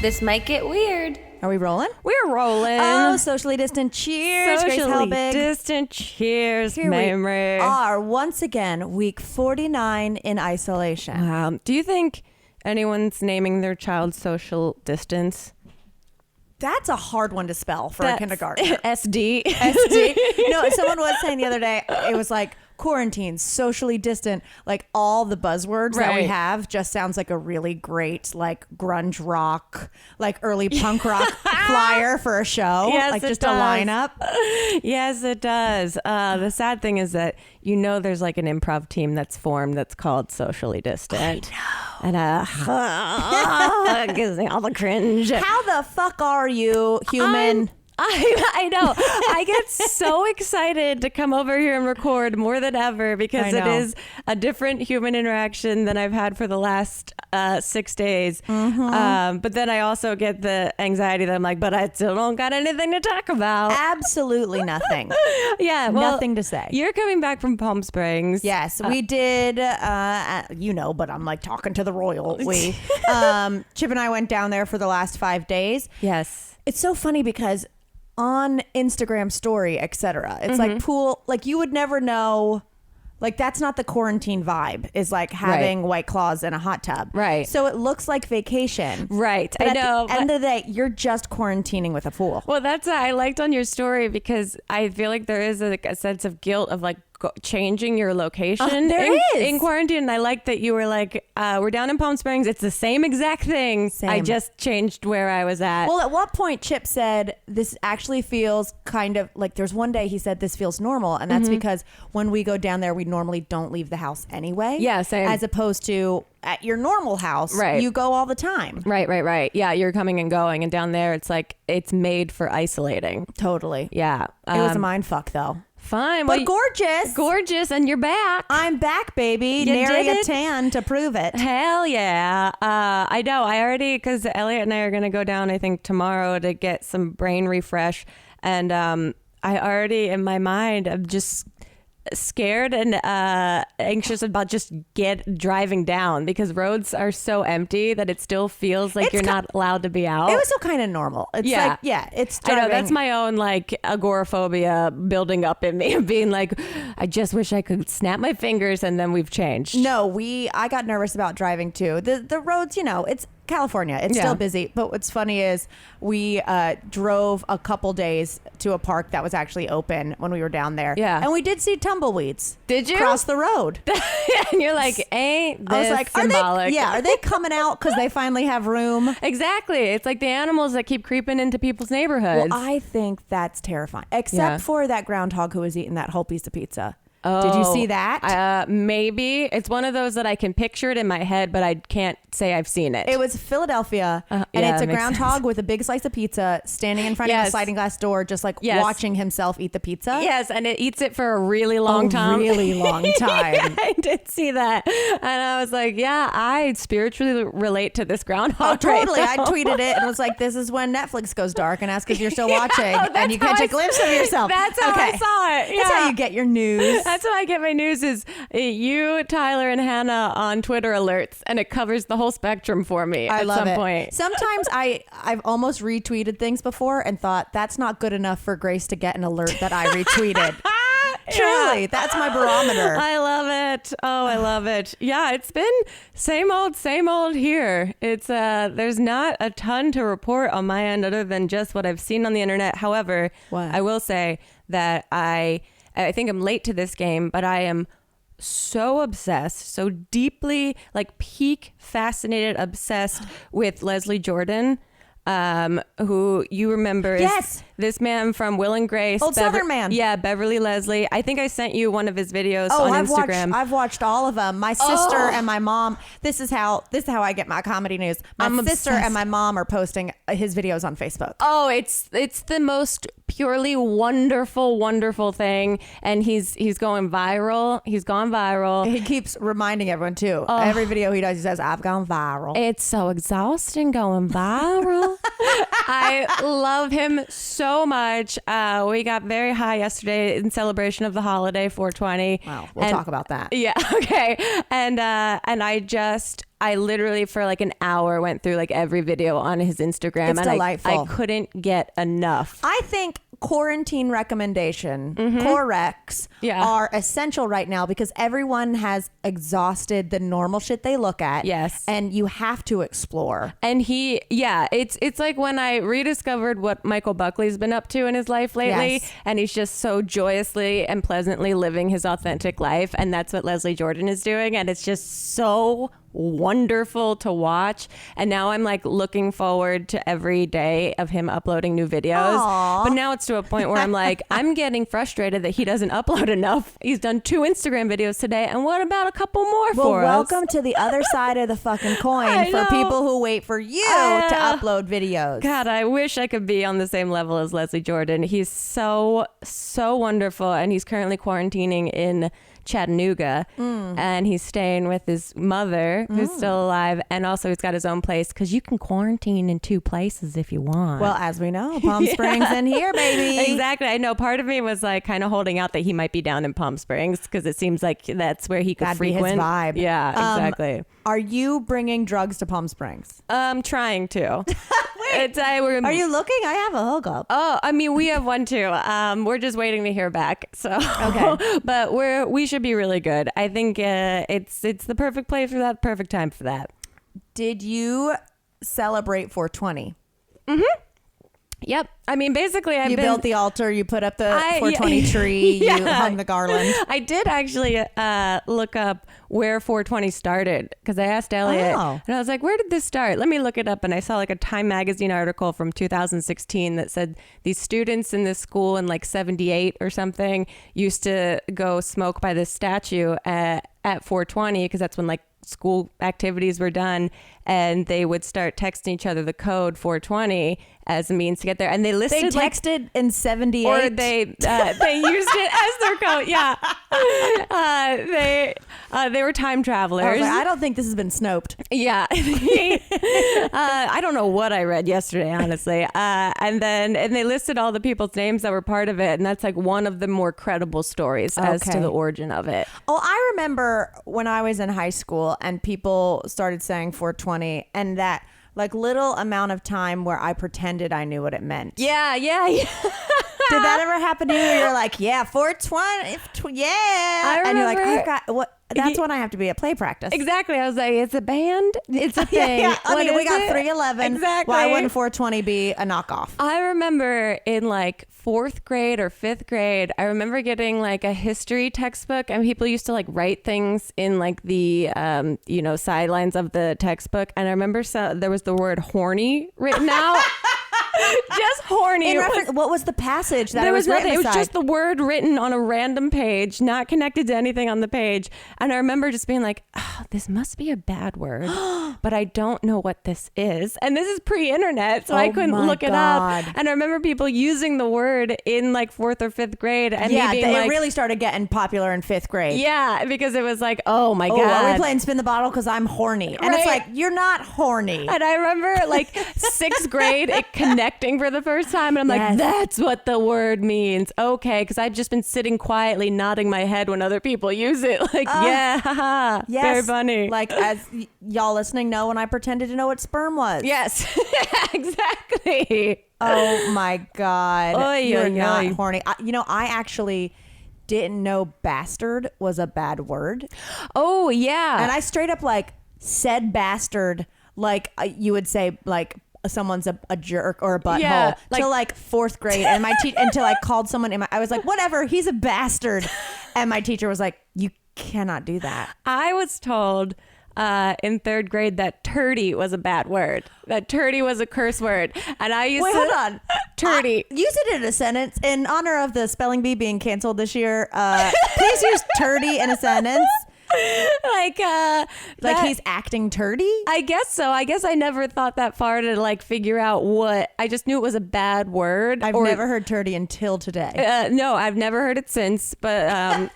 This might get weird. Are we rolling? We're rolling. Oh, socially distant cheers. Grace Socially Helbig. distant cheers, Here Mamrie. we are once again, week 49 in isolation. Wow. Do you think anyone's naming their child social distance? That's a hard one to spell for a kindergartner. SD. SD. No, someone was saying the other day, it was like quarantine, socially distant, like all the buzzwords that we Right. have just sounds like a really great like grunge rock, like early punk rock flyer for a show. Yes, like it just does. a lineup. Yes, it does. The sad thing is that there's like an improv team that's formed that's called Socially Distant. I know. And it gives me all the cringe. How the fuck are you, human? I know. I get so excited to come over here and record more than ever because I it know. is a different human interaction than I've had for the last 6 days. But then I also get the anxiety that I'm like, but I still don't got anything to talk about. Absolutely nothing. Yeah, well, Nothing to say. You're coming back from Palm Springs. Yes, we did, but I'm like talking to the royal. Chip and I went down there for the last 5 days. Yes. It's so funny because on Instagram story, etc. It's like pool, like you would never know, like that's not the quarantine vibe, is like having White Claws in a hot tub. Right. So it looks like vacation. Right. But I at know. the end of the day, you're just quarantining with a pool. Well, that's what I liked on your story because I feel like there is a sense of guilt of like changing your location There is. in quarantine. And I like that you were like, we're down in Palm Springs. It's the same exact thing. Same. I just changed where I was at. Well, at what point Chip said this actually feels kind of like there's one day he said this feels normal. And that's because when we go down there, we normally don't leave the house anyway. Yeah, same. As opposed to at your normal house, Right. you go all the time. Right. Yeah, you're coming and going. And down there, it's like, it's made for isolating. Totally. Yeah. It was a mind fuck though. Fine. But Well, gorgeous. gorgeous. And you're back. I'm back, baby. You Nary did a it? tan to prove it. Hell yeah. I know. I already, because Elliot and I are going to go down, I think, tomorrow to get some brain refresh. And I already, in my mind, I'm just scared and anxious about just driving down because roads are so empty that it still feels like It's you're not allowed to be out. It was still kind of normal. It's Yeah. it's I know, driving. that's my own like agoraphobia building up in me, being like, I just wish I could snap my fingers, and then we've changed. No, I got nervous about driving too. The roads, it's California. It's Yeah. still busy. But what's funny is we drove a couple days to a park that was actually open when we were down there. Yeah. And we did see tumbleweeds. Did you? Cross the road. And you're like, ain't this I was like, symbolic? are they coming out because they finally have room? Exactly. It's like the animals that keep creeping into people's neighborhoods. Well, I think that's terrifying. Except Yeah. for that groundhog who was eating that whole piece of pizza. Did you see that? Maybe. It's one of those that I can picture it in my head, but I can't say I've seen it. It was Philadelphia, and yeah, it's a that makes groundhog with a big slice of pizza standing in front of a Yes. sliding glass door, just like Yes. watching himself eat the pizza. Yes, and it eats it for a really long time. Really long time. Yeah, I did see that. And I was like, yeah, I spiritually relate to this groundhog. Totally. Right I now. tweeted it and was like, this is when Netflix goes dark and ask if you're still watching. that's And you how catch I a glimpse of yourself. That's how I saw it. That's how Yeah. you get your news. That's how I get my news is you, Tyler, and Hannah on Twitter alerts, and it covers the whole spectrum for me I at love some it. point. Sometimes I've almost retweeted things before and thought that's not good enough for Grace to get an alert that I retweeted. Truly, that's my barometer. I love it. Oh, I love it. Yeah, it's been same old here. It's there's not a ton to report on my end other than just what I've seen on the internet. However, What? I will say that I think I'm late to this game, but I am so obsessed, so deeply like peak fascinated, obsessed with Leslie Jordan. Who you remember is Yes. this man from Will and Grace. Old Southern man. Yeah, Beverly Leslie. I think I sent you one of his videos on Instagram. I've watched all of them. My sister and my mom. This is how I get my comedy news. My I'm sister obsessed. and my mom are posting his videos on Facebook. Oh, it's the most purely wonderful thing, and he's going viral. He's gone viral. He keeps reminding everyone too. Every video he does, he says, "I've gone viral." It's so exhausting going viral. I love him so so much. We got very high yesterday in celebration of the holiday 420. Wow, we'll talk about that. Yeah, okay. And I literally for like an hour went through like every video on his Instagram. It's and delightful. I couldn't get enough. I think quarantine recommendation, Corex, are essential right now because everyone has exhausted the normal shit they look at. Yes. And you have to explore. And it's like when I rediscovered what Michael Buckley's been up to in his life lately. Yes. And he's just so joyously and pleasantly living his authentic life. And that's what Leslie Jordan is doing. And it's just so wonderful to watch. And now I'm like looking forward to every day of him uploading new videos. Aww. But now it's to a point where I'm like, I'm getting frustrated that he doesn't upload enough. He's done 2 Instagram videos today. And what about a couple more for us? Welcome to the other side of the fucking coin for people who wait for you to upload videos. God, I wish I could be on the same level as Leslie Jordan. He's so wonderful. And he's currently quarantining in Chattanooga, and he's staying with his mother who's still alive, and also he's got his own place because you can quarantine in 2 places if you want. Well, as we know, Palm Springs in here, baby. Exactly. I know part of me was like kind of holding out that he might be down in Palm Springs because it seems like that's where he could That'd frequent. be his vibe. Yeah, exactly. Are you bringing drugs to Palm Springs? Trying to. Are you looking? I have a hookup. Oh, I mean, we have one too. We're just waiting to hear back. So, okay, but we should be really good. I think it's the perfect place for that, perfect time for that. Did you celebrate 420? Yep. I mean, basically, you built the altar, you put up the 420 tree, you hung the garland. I did actually look up where 420 started because I asked Elliot and I was like, where did this start? Let me look it up. And I saw like a Time magazine article from 2016 that said these students in this school in like 78 or something used to go smoke by this statue at 420 because that's when like school activities were done, and they would start texting each other the code 420 as a means to get there. And they listed they texted in 78, or they used it as their code. Yeah, they were time travelers. I don't think this has been Snoped. Yeah, I don't know what I read yesterday, honestly. And they listed all the people's names that were part of it, and that's like one of the more credible stories as to the origin of it. Oh, I remember when I was in high school and people started saying 420, and that like little amount of time where I pretended I knew what it meant. Yeah. Did that ever happen to you? You're like, yeah, 420, yeah. And you're like, I've got what? That's when I have to be at play practice. Exactly. I was like, it's a band. It's a thing. Yeah. I mean, we got 311. Exactly. Why wouldn't 420 be a knockoff? I remember in like 4th grade or 5th grade, I remember getting like a history textbook, and people used to like write things in like the, sidelines of the textbook. And I remember there was the word horny written out. Just horny. What was the passage that there was nothing? It was just the word written on a random page, not connected to anything on the page. And I remember just being like, oh, this must be a bad word, but I don't know what this is. And this is pre-internet, so I couldn't look it up. And I remember people using the word in like 4th or 5th grade. And it really started getting popular in 5th grade. Yeah, because it was like, oh my God. Are we playing spin the bottle? Because I'm horny. And it's like, you're not horny. And I remember like 6th grade, it connecting for the first time, and I'm like, that's what the word means. Okay, because I've just been sitting quietly nodding my head when other people use it, like yes, very funny. Like, as y'all listening know, when I pretended to know what sperm was. Yes. Exactly. Oh my God. You're not horny. I actually didn't know bastard was a bad word. Oh yeah. And I straight up like said bastard like you would say like someone's a jerk or a butthole till like 4th grade, and my until I called someone I was like, whatever, he's a bastard, and my teacher was like, you cannot do that. I was told in 3rd grade that turdy was a bad word, that turdy was a curse word, and I used hold on, turdy. Use it in a sentence in honor of the spelling bee being canceled this year. Please use turdy in a sentence. Like he's acting turdy? I guess so. I guess I never thought that far to like figure out what. I just knew it was a bad word. I've never heard turdy until today. No, I've never heard it since. But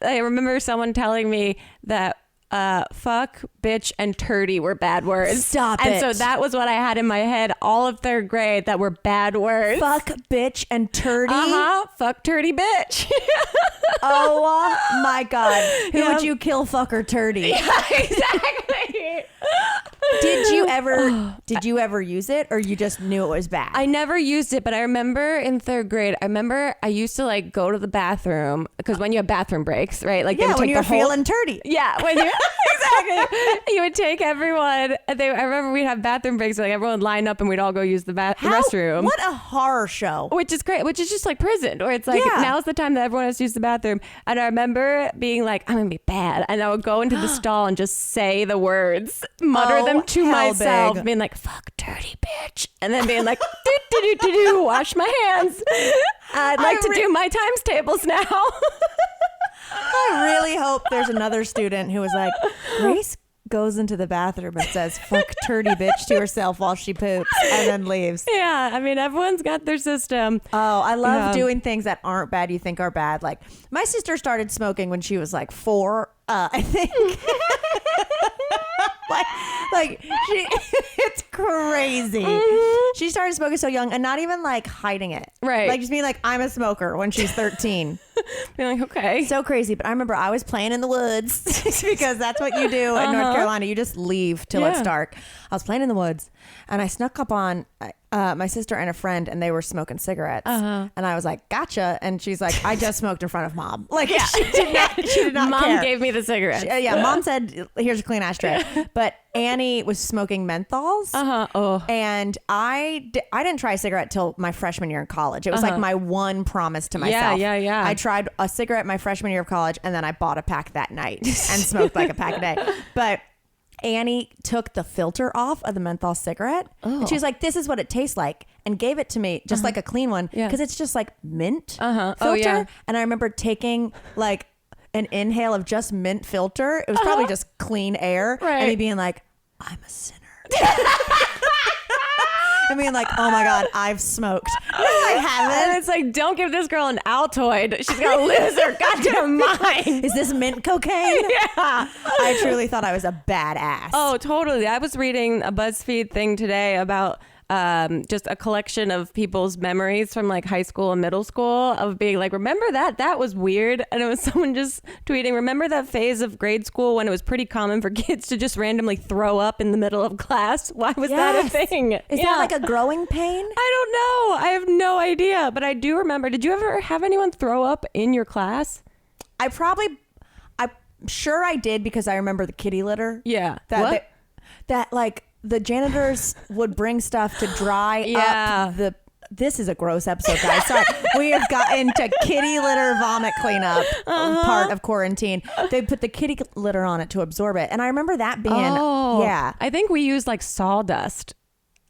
I remember someone telling me that fuck, bitch, and turdy were bad words. Stop and it. so that was what I had in my head all of third grade that were bad words. Fuck, bitch, and turdy. Fuck, turdy, bitch. Oh my God. Who would you kill, fuck, or turdy? Yeah, exactly. Did you ever use it, or you just knew it was bad? I never used it, but I remember in third grade, I used to like go to the bathroom because when you have bathroom breaks, right? Like when you're feeling turdy. Yeah, when you exactly. You would take everyone. I remember we'd have bathroom breaks, like everyone would line up and we'd all go use the restroom. What a horror show! Which is great. Which is just like prison, where it's like now's the time that everyone has to use the bathroom. And I remember being like, I'm gonna be bad, and I would go into the stall and just say the words, mutter them to myself, being like, "Fuck, dirty bitch," and then being like, "Do do do do do, wash my hands." I'd like to do my times tables now. I really hope there's another student who was like, Grace goes into the bathroom and says, fuck turdy bitch to herself while she poops and then leaves. Yeah, I mean, everyone's got their system. Oh, I love doing things that aren't bad you think are bad. Like, my sister started smoking when she was like 4, I think. It's crazy. Mm-hmm. She started smoking so young and not even like hiding it. Right. Like just being like, I'm a smoker when she's 13. Being like, okay. So crazy. But I remember I was playing in the woods because that's what you do in North Carolina. You just leave till it's dark. I was playing in the woods and I snuck up on my sister and a friend and they were smoking cigarettes. And I was like, gotcha. And she's like, I just smoked in front of mom. Like she did not Mom care. gave me the cigarettes. Mom said, here's a clean ashtray. But Annie was smoking menthols. And I didn't try a cigarette till my freshman year in college. It was like my one promise to myself. Yeah. I tried a cigarette my freshman year of college and then I bought a pack that night and smoked like a pack a day. But Annie took the filter off of the menthol cigarette and she was like, this is what it tastes like, and gave it to me just like a clean one because it's just like mint filter. And I remember taking like an inhale of just mint filter. It was probably just clean air. And me being like, I'm a sinner. I mean, like, oh my God, I've smoked. No, I haven't. And it's like, don't give this girl an Altoid. She's gonna lose her goddamn mind. Is this mint cocaine? Yeah. I truly thought I was a badass. Oh, totally. I was reading a BuzzFeed thing today about just a collection of people's memories from like high school and middle school of being like, remember that was weird. And it was someone just tweeting, remember that phase of grade school when it was pretty common for kids to just randomly throw up in the middle of class? Why was that a thing? Is that like a growing pain? I don't know. I have no idea, but I do remember. Did you ever have anyone throw up in your class? I'm sure I did because I remember the kitty litter. Yeah. That like the janitors would bring stuff to dry up the. This is a gross episode, guys. Sorry. We have gotten to kitty litter vomit cleanup part of quarantine. They put the kitty litter on it to absorb it. And I remember that being, I think we used like sawdust.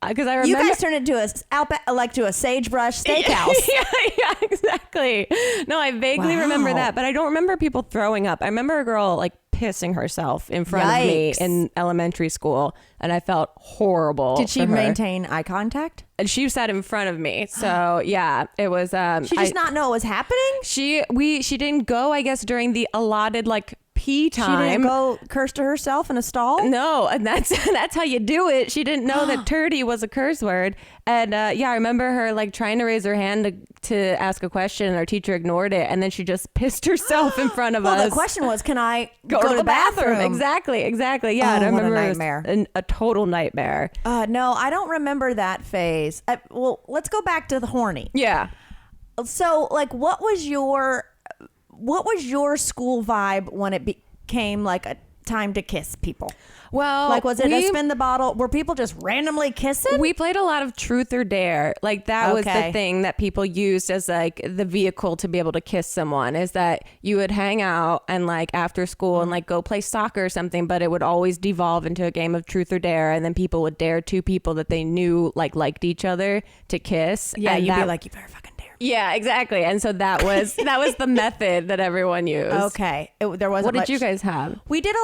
Because I remember you guys turned it into a sagebrush steakhouse. yeah, exactly. No, I vaguely remember that, but I don't remember people throwing up. I remember a girl like pissing herself in front of me in elementary school, and I felt horrible. Did she maintain eye contact? And she sat in front of me, so yeah, it was. She did not know what was happening. She didn't go, I guess, during the allotted like pee time. She didn't go curse to herself in a stall? No, and that's how you do it. She didn't know that turdy was a curse word. And I remember her like trying to raise her hand to ask a question, and our teacher ignored it, and then she just pissed herself in front of us. Well, the question was, can I go to the bathroom? Exactly. Yeah, I remember what a nightmare. A total nightmare. No, I don't remember that phase. Well, let's go back to the horny. Yeah. So, like, what was your school vibe when it became like a time to kiss people? Well, like, was it a spin the bottle? Were people just randomly kissing? We played a lot of truth or dare. Like that was the thing that people used as like the vehicle to be able to kiss someone, is that you would hang out and like after school and like go play soccer or something, but it would always devolve into a game of truth or dare. And then people would dare two people that they knew like liked each other to kiss. Yeah. And you'd be like, you better fucking dare. Yeah, exactly. And so that was the method that everyone used. Okay. There wasn't What did you guys have? We did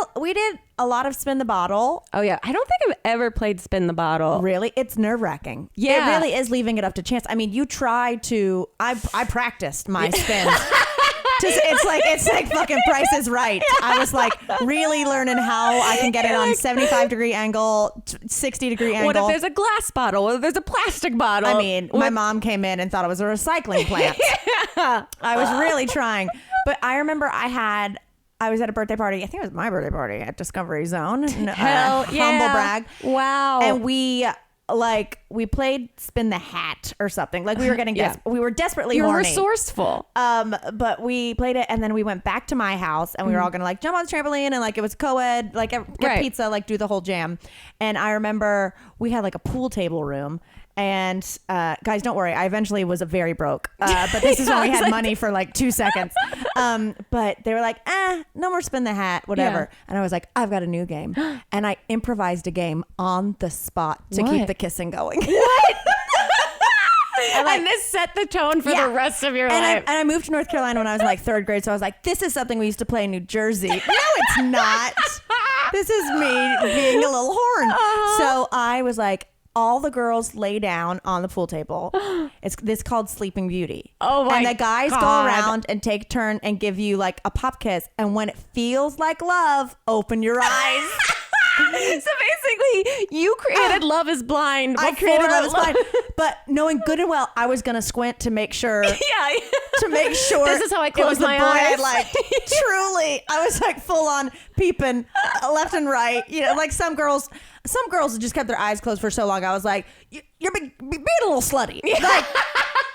a lot of spin the bottle. Oh yeah. I don't think I've ever played spin the bottle. Really? It's nerve-wracking. Yeah. It really is leaving it up to chance. I mean, I practiced my spins. It's like fucking Price is Right. I was like really learning how I can get it on 75-degree angle, 60-degree angle. What if there's a glass bottle? What if there's a plastic bottle? I mean, my mom came in and thought it was a recycling plant. I was really trying. But I remember I was at a birthday party. I think it was my birthday party at Discovery Zone. Hell yeah. Humble brag. Wow. And we played Spin the Hat or something. Like we were getting we were desperately You're horny. resourceful. But we played it and then we went back to my house and we were all gonna like jump on the trampoline and like it was co-ed, like get pizza, like do the whole jam. And I remember we had like a pool table room. And guys, don't worry. I eventually was very broke. But this is when we had money for like 2 seconds. But they were like, no more Spin the Hat, whatever. Yeah. And I was like, I've got a new game. And I improvised a game on the spot to keep the kissing going. What? And this set the tone for the rest of your life. And I moved to North Carolina when I was in like 3rd grade. So I was like, this is something we used to play in New Jersey. No, it's not. This is me being a little horn. So I was like, all the girls lay down on the pool table. It's called Sleeping Beauty. Oh my God. And the guys go around and take turn and give you like a pop kiss. And when it feels like love, open your eyes. So basically, you created Love is Blind. I created Love is Blind. But knowing good and well, I was going to squint to make sure. To make sure. This is how I close my eyes. Like, truly, I was like full on peeping left and right. You know, like some girls just kept their eyes closed for so long. I was like, you're being a little slutty. Like,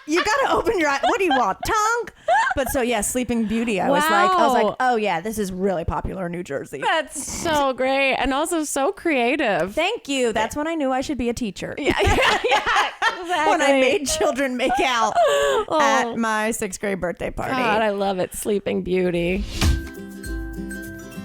you got to open your eye. What do you want? Tongue? But so yeah, Sleeping Beauty. I was like, oh yeah, this is really popular in New Jersey. That's so great. And also so creative. Thank you. That's when I knew I should be a teacher. Yeah, exactly. When I made children make out at my 6th grade birthday party. God, I love it. Sleeping Beauty.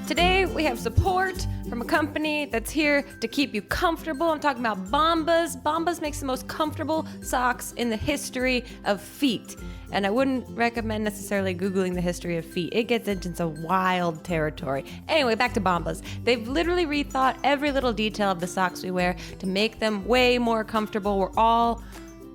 Today we have support from a company that's here to keep you comfortable. I'm talking about Bombas. Bombas makes the most comfortable socks in the history of feet. And I wouldn't recommend necessarily Googling the history of feet. It gets into some wild territory. Anyway, back to Bombas. They've literally rethought every little detail of the socks we wear to make them way more comfortable. We're all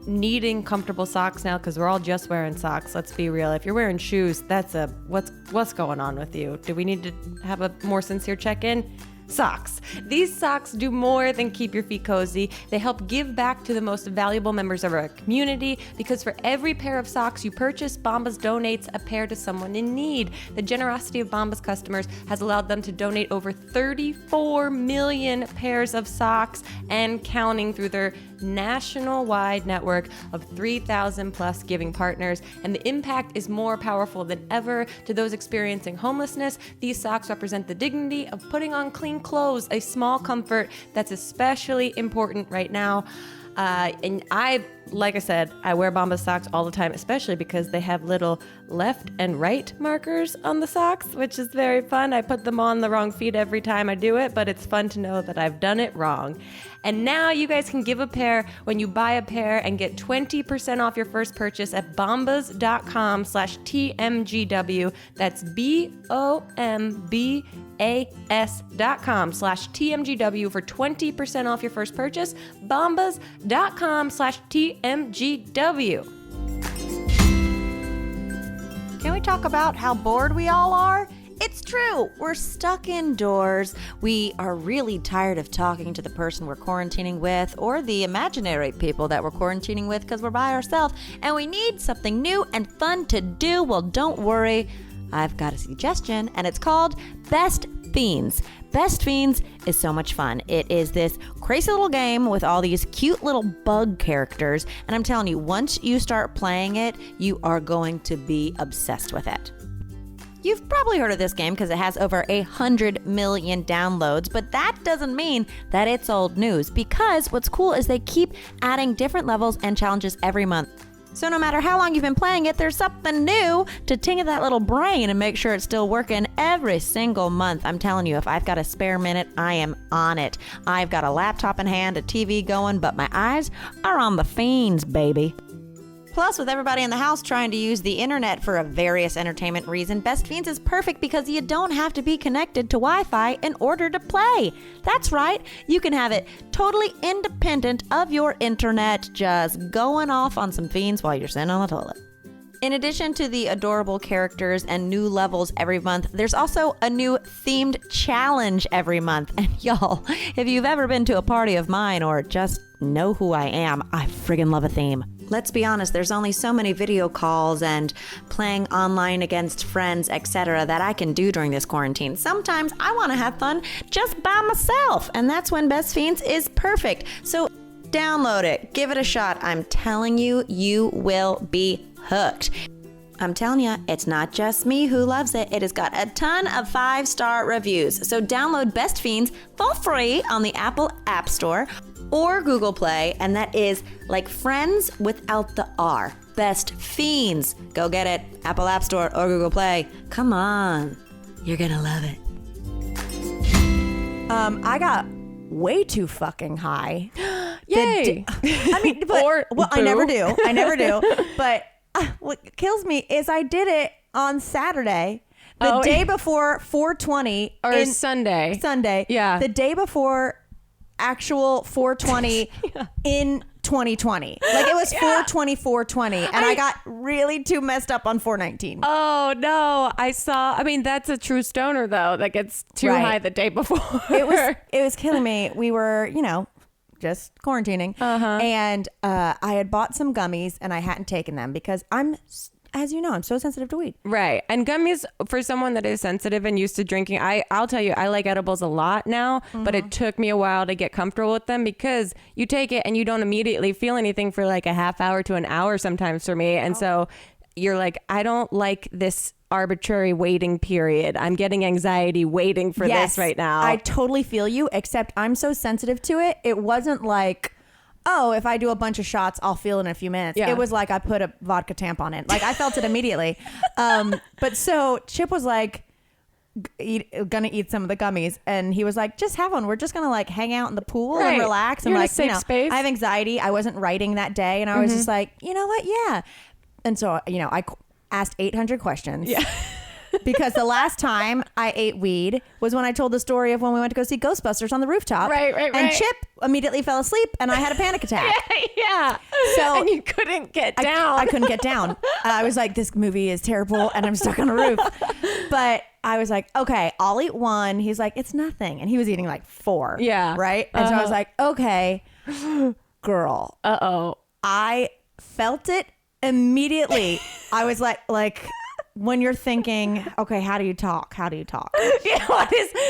needing comfortable socks now because we're all just wearing socks. Let's be real. If you're wearing shoes, that's what's going on with you? Do we need to have a more sincere check-in? Socks. These socks do more than keep your feet cozy. They help give back to the most valuable members of our community because for every pair of socks you purchase, Bombas donates a pair to someone in need. The generosity of Bombas customers has allowed them to donate over 34 million pairs of socks and counting through their national-wide network of 3,000 plus giving partners, and the impact is more powerful than ever to those experiencing homelessness. These socks represent the dignity of putting on clean clothes, a small comfort that's especially important right now. And like I said, I wear Bombas socks all the time, especially because they have little left and right markers on the socks, which is very fun. I put them on the wrong feet every time I do it, but it's fun to know that I've done it wrong. And now you guys can give a pair when you buy a pair and get 20% off your first purchase at bombas.com/TMGW. That's BOMBAS.com/TMGW for 20% off your first purchase. Bombas.com/TMGW. Can we talk about how bored we all are? It's true. We're stuck indoors. We are really tired of talking to the person we're quarantining with or the imaginary people that we're quarantining with because we're by ourselves and we need something new and fun to do. Well, don't worry. I've got a suggestion and it's called Best Fiends. Best Fiends is so much fun. It is this crazy little game with all these cute little bug characters. And I'm telling you, once you start playing it, you are going to be obsessed with it. You've probably heard of this game because it has over 100 million downloads, but that doesn't mean that it's old news because what's cool is they keep adding different levels and challenges every month. So no matter how long you've been playing it, there's something new to tingle that little brain and make sure it's still working every single month. I'm telling you, if I've got a spare minute, I am on it. I've got a laptop in hand, a TV going, but my eyes are on the fiends, baby. Plus, with everybody in the house trying to use the internet for a various entertainment reason, Best Fiends is perfect because you don't have to be connected to Wi-Fi in order to play. That's right, you can have it totally independent of your internet, just going off on some fiends while you're sitting on the toilet. In addition to the adorable characters and new levels every month, there's also a new themed challenge every month. And y'all, if you've ever been to a party of mine or just know who I am, I friggin' love a theme. Let's be honest, there's only so many video calls and playing online against friends, etc. that I can do during this quarantine. Sometimes I want to have fun just by myself, and that's when Best Fiends is perfect. So download it, give it a shot. I'm telling you, you will be hooked. I'm telling you, it's not just me who loves it. It has got a ton of 5-star reviews. So download Best Fiends for free on the Apple App Store or Google Play, and that is like friends without the R. Best Fiends. Go get it. Apple App Store or Google Play. Come on. You're gonna love it. I got way too fucking high. Yay! I mean, but I never do. But what kills me is I did it on Saturday, the day before 420 or Sunday. Yeah, the day before actual 420 in 2020. Like it was 420, and I got really too messed up on 419. Oh no, I mean, that's a true stoner though that gets too high the day before. It was killing me. We were, just quarantining, and I had bought some gummies and I hadn't taken them because as you know, I'm so sensitive to weed. Right. And gummies, for someone that is sensitive and used to drinking, I'll tell you, I like edibles a lot now, but it took me a while to get comfortable with them because you take it and you don't immediately feel anything for like a half hour to an hour sometimes for me. And so you're like, I don't like this arbitrary waiting period. I'm getting anxiety waiting for this right now. I totally feel you, except I'm so sensitive to it. It wasn't like, oh, if I do a bunch of shots, I'll feel it in a few minutes. Yeah. It was like I put a vodka tampon in. Like I felt it immediately. But so Chip was like, gonna eat some of the gummies, and he was like, just have one. We're just gonna like hang out in the pool and relax. You're I'm in like, a safe space. I have anxiety. I wasn't writing that day, and I was just like, you know what? Yeah. And so, I asked 800 questions. Yeah. Because the last time I ate weed was when I told the story of when we went to go see Ghostbusters on the rooftop. Right. And Chip immediately fell asleep and I had a panic attack. Yeah. So and you couldn't get down. I couldn't get down. I was like, this movie is terrible and I'm stuck on a roof. But I was like, okay, I'll eat one. He's like, it's nothing. And he was eating like 4. Yeah. Right. And so I was like, okay, girl. Uh-oh. I felt it immediately. I was like, when you're thinking, okay, how do you talk? Yeah,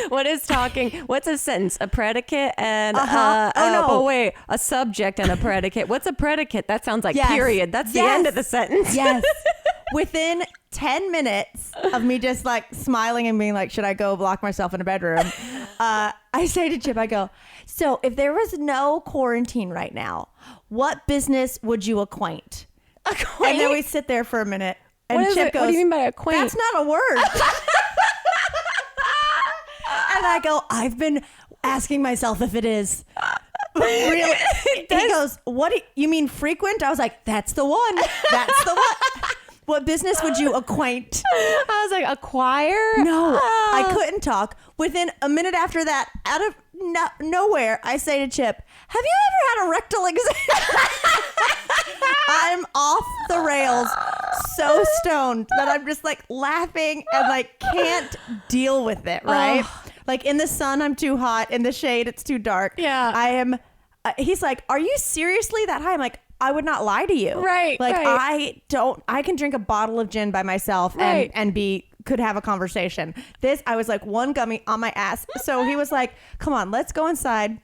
what is talking? What's a sentence? A predicate and a subject and a predicate. What's a predicate? That sounds like period. That's the end of the sentence. Yes. Within 10 minutes of me just like smiling and being like, should I go lock myself in a bedroom? I say to Chip, I go, so if there was no quarantine right now, what business would you acquaint? And then we sit there for a minute. And Chip goes, what do you mean by acquaint? That's not a word. And I go, I've been asking myself if it is. Really? He goes, you mean frequent? I was like, that's the one. That's the one. What business would you acquaint? I was like, acquire? No, I couldn't talk. Within a minute after that, out of nowhere, I say to Chip, have you ever had a rectal exam? I'm off the rails, so stoned that I'm just like laughing and like can't deal with it, right? Like in the sun, I'm too hot. In the shade, it's too dark. Yeah. I am. He's like, are you seriously that high? I'm like, I would not lie to you. Right. Like I can drink a bottle of gin by myself and could have a conversation. I was like one gummy on my ass. So he was like, come on, let's go inside.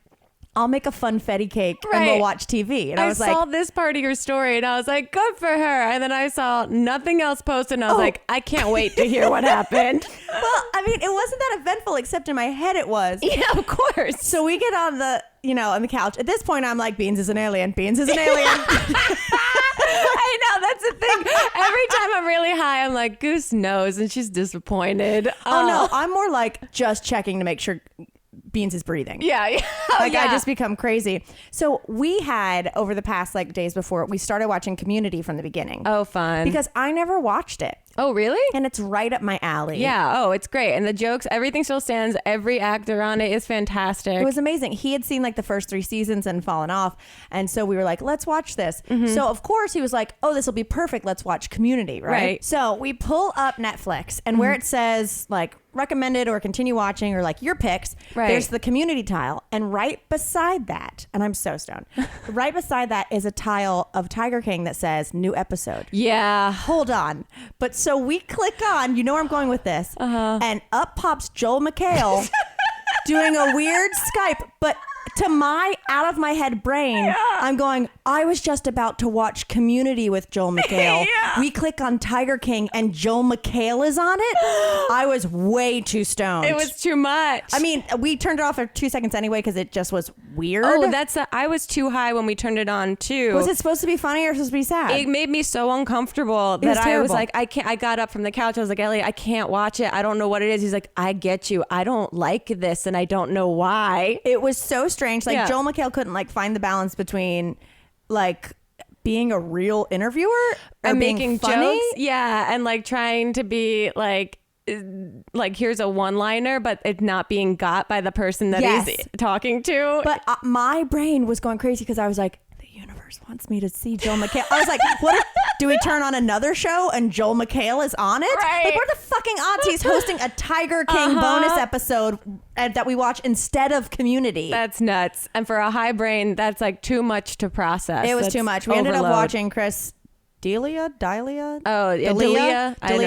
I'll make a funfetti cake and we'll watch TV. And I was saw this part of your story and I was like, good for her. And then I saw nothing else posted and I was like, I can't wait to hear what happened. Well, I mean, it wasn't that eventful, except in my head it was. Yeah, of course. So we get on on the couch. At this point, I'm like, Beans is an alien. Beans is an alien. I know, that's the thing. Every time I'm really high, I'm like, Goose knows, and she's disappointed. Oh no, I'm more like just checking to make sure Beans is breathing. Yeah. I just become crazy. So we had, over the past days before, we started watching Community from the beginning. Oh, fun. Because I never watched it. Oh, really? And it's right up my alley. Yeah. Oh, it's great. And the jokes, everything still stands. Every actor on it is fantastic. It was amazing. He had seen like the first 3 seasons and fallen off. And so we were like, let's watch this. So of course he was like, oh, this will be perfect. Let's watch Community. Right. So we pull up Netflix and where it says like recommended or continue watching or like your picks, there's the Community tile. And right beside that, and I'm so stoned, right beside that is a tile of Tiger King that says new episode. Yeah. Hold on. But so we click on, you know where I'm going with this, and up pops Joel McHale doing a weird Skype, but to my out of my head brain, I'm going, I was just about to watch Community with Joel McHale. We click on Tiger King and Joel McHale is on it. I was way too stoned. It was too much. I mean, we turned it off for 2 seconds anyway because it just was weird. Oh, I was too high when we turned it on too. Was it supposed to be funny or supposed to be sad? It made me so uncomfortable that I was like, I can't. I got up from the couch. I was like, Elliot, I can't watch it. I don't know what it is. He's like, I get you. I don't like this and I don't know why. It was so strange. Like Joel McHale couldn't like find the balance between like being a real interviewer and being making funny. Jokes. Yeah. And like trying to be like here's a one-liner, but it's not being got by the person that he's talking to. But my brain was going crazy because I was like, the universe wants me to see Joel McHale. I was like, what if, do we turn on another show and Joel McHale is on it? Right. Like, what are the fucking odds he's hosting a Tiger King bonus episode that we watch instead of Community? That's nuts. And for a high brain, that's like too much to process. It was too much. We ended up watching Chris D'Elia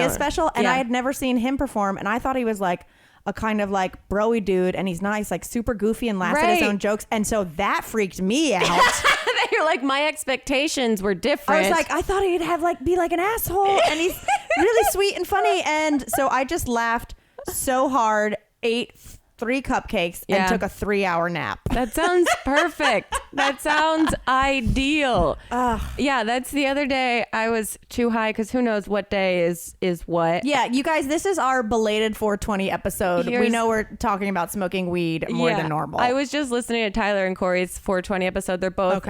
special, and I had never seen him perform, and I thought he was like a kind of like broy dude, and he's nice, like super goofy and laughs at his own jokes, and so that freaked me out. You're like, my expectations were different. I was like, I thought he'd have like be like an asshole, and he's really sweet and funny, and so I just laughed so hard, ate 3 cupcakes and took a 3-hour nap. That sounds perfect. That sounds ideal. Yeah, that's the other day I was too high because who knows what day is what. Yeah, you guys, this is our belated 420 episode. We know we're talking about smoking weed more than normal. I was just listening to Tyler and Corey's 420 episode. They're both,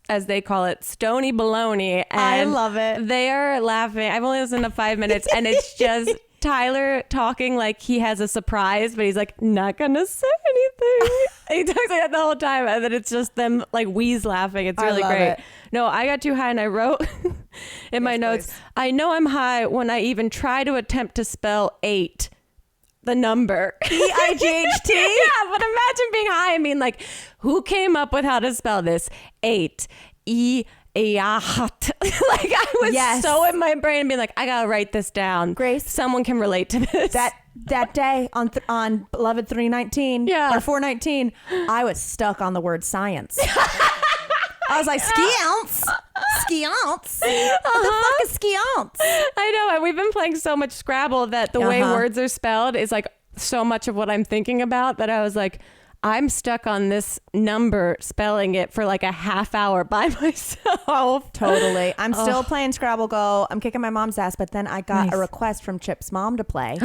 as they call it, stony baloney. And I love it. They are laughing. I've only listened to 5 minutes and it's just Tyler talking like he has a surprise, but he's like, not gonna say anything. He talks like that the whole time, and then it's just them like wheeze laughing. It's really great. It. No, I got too high and I wrote in my notes, please. I know I'm high when I even try to attempt to spell 8. The number. EIGHT? Yeah, but imagine being high and being like, who came up with how to spell this? 8. Like I was so in my brain being like, I gotta write this down. Grace, someone can relate to this. That day on Beloved 319 or 419, I was stuck on the word science. I was like, ski-ounce. What the fuck is ski-ounce? I know, and we've been playing so much Scrabble that the way words are spelled is like so much of what I'm thinking about that I was like, I'm stuck on this number spelling it for like a half hour by myself. Totally. I'm still playing Scrabble Go. I'm kicking my mom's ass, but then I got a request from Chip's mom to play.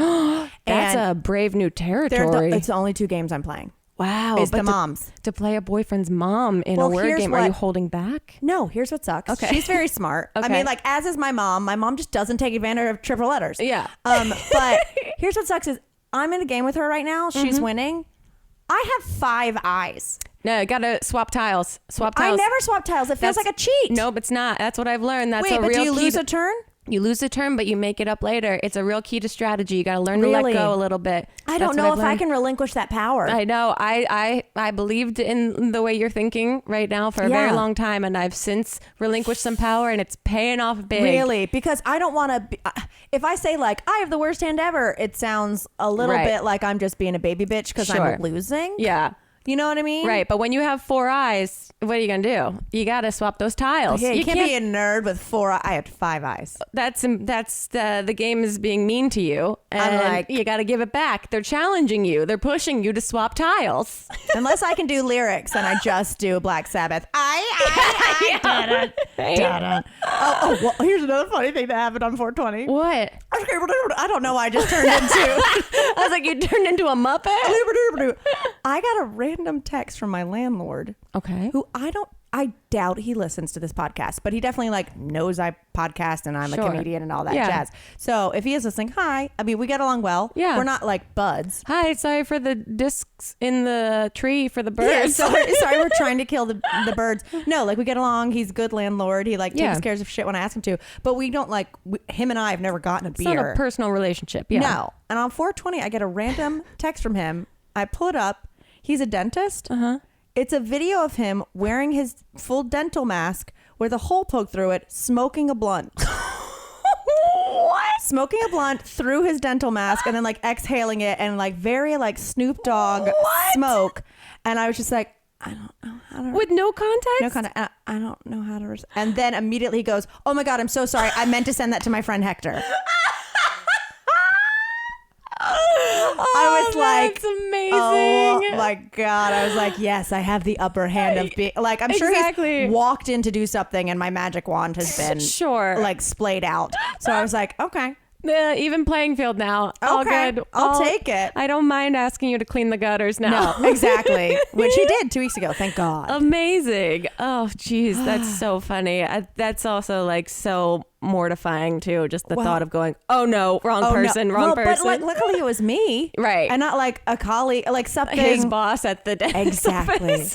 That's a brave new territory. It's the only 2 games I'm playing. Wow. It's the moms. To play a boyfriend's mom in a word game. Are you holding back? No, here's what sucks. Okay. She's very smart. I mean, like, as is my mom. My mom just doesn't take advantage of triple letters. Yeah. But here's what sucks is I'm in a game with her right now. She's winning. I have 5 eyes. No, you gotta swap tiles. I never swap tiles. It feels like a cheat. Nope, it's not. That's what I've learned. That's a real key. Wait, but do you lose a turn? You lose a turn, but you make it up later. It's a real key to strategy. You got to learn to let go a little bit. I don't know if I can relinquish that power. I know. I believed in the way you're thinking right now for a very long time, and I've since relinquished some power, and it's paying off big. Really? Because I don't want to... If I say, like, I have the worst hand ever, it sounds a little bit like I'm just being a baby bitch because I'm losing. Yeah. You know what I mean? Right. But when you have 4 eyes, what are you going to do? You got to swap those tiles. Yeah, you can't be a nerd with 4 eyes. I have 5 eyes. That's the game is being mean to you. And like, you got to give it back. They're challenging you. They're pushing you to swap tiles. Unless I can do lyrics and I just do Black Sabbath. Well, here's another funny thing that happened on 420. What? I don't know why I just turned into... I was like, you turned into a Muppet? I got a random text from my landlord. Okay. Who I doubt he listens to this podcast, but he definitely like knows I podcast and I'm a Sure. comedian and all that Yeah. jazz. So if he is listening, hi. I mean, we get along well. Yeah. We're not like buds. Hi, sorry for the discs in the tree for the birds. Yeah, sorry, we're trying to kill the birds. No, like we get along. He's a good landlord. He like takes care of shit when I ask him to. But we don't like him and I have never gotten a It's beer. not a personal relationship. Yeah. No. And on 420, I get a random text from him. I pull it up. He's a dentist. It's a video of him wearing his full dental mask with a hole poked through it, smoking a blunt. What? Smoking a blunt through his dental mask and then like exhaling it and like very like Snoop Dogg smoke. And I was just like, I don't know how to... With no context? No context. I don't know how to... And then immediately he goes, oh my God, I'm so sorry. I meant to send that to my friend Hector. I was like, that's amazing. Oh my God. I was like, yes, I have the upper hand of being like, I'm sure he's walked in to do something and my magic wand has been like splayed out. So I was like, okay. Even playing field now. All good. I'll take it. I don't mind asking you to clean the gutters now. No, exactly. Which he did 2 weeks ago. Thank God. Amazing. Oh, geez. That's so funny. That's also like so mortifying too. Just the thought of going, oh no, wrong person. But like, luckily it was me. Right. And not like a colleague, like something. His boss at the desk. Exactly.